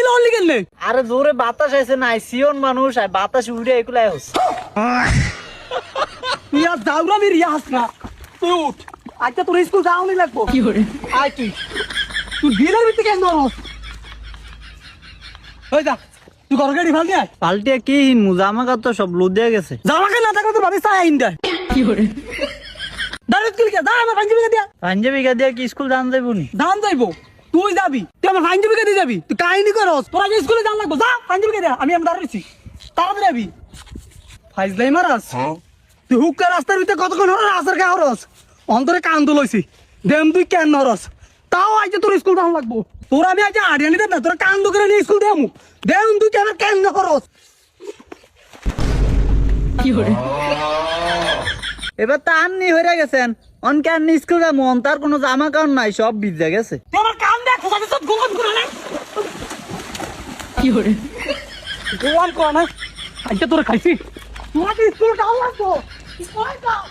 লড়লি কেন? আরে জোরে বাতাস আছে না, সিয়ন মানুষ আর বাতাস উড়ে এগুলাই হচ্ছে। তুই আর দাউরামি রিয়াস না, তুই উঠ। আজকে তোর স্কুল যাওয়ানি লাগবো। কি করে আয় তুই বিলের ভিতরে কেন নরস? ওই যা, তুই ঘর গাড়ি ফাল দিয়ে আয়। পাল্টিয়া কি হিনমু, জামা কাপড় সব লুদিয়া গেছে। জামাকে না থাকলে তোর ভাবি চাই আইন দেয়। কি করে দাঁড়িয়ে তুই কে? যা আমার পাঞ্জাবিকে দিয়া। পাঞ্জাবিকা দিয়া কি স্কুল জান যাইব নি? ধান যাইবো, তুই যাবি, তুই আমার পাঞ্জাবিকে দিয়ে যাবি। তুই কাহিনী করস, তোর আগে স্কুলে যান লাগবো। যা পাঞ্জাবিকে দিয়া, আমি দাঁড়িয়েছি, তাড়াতাড়ি যাবি। ফাইজলাই মারাস তুই হুক্কা রাস্তার ভিতরে কতক্ষণ হরস আসার কে হরস? অন্তরে কান্দ লইছি, দেম তুই কেন হরস? তাও আজ তোর স্কুল যাওয়া লাগবো। তোর আমি আজ আড়িয়ে নিতে না, তোর কান্দ করে নিয়ে স্কুল দেমু। দেম তুই কেন হরস? কি করে এবার তো আননি হয়ে গেছেন, অনকে আননি স্কুল যাবো, তার কোনো জামা কাপড় নাই, সব ভিজে গেছে। তুই আমার কান দেখ, খোঁজাতে সব গোলাম করে না। কি করে গোলাম কর না, আজকে তোর খাইছি। তোর আগে স্কুল যাওয়া লাগবো। স্কুল যাও।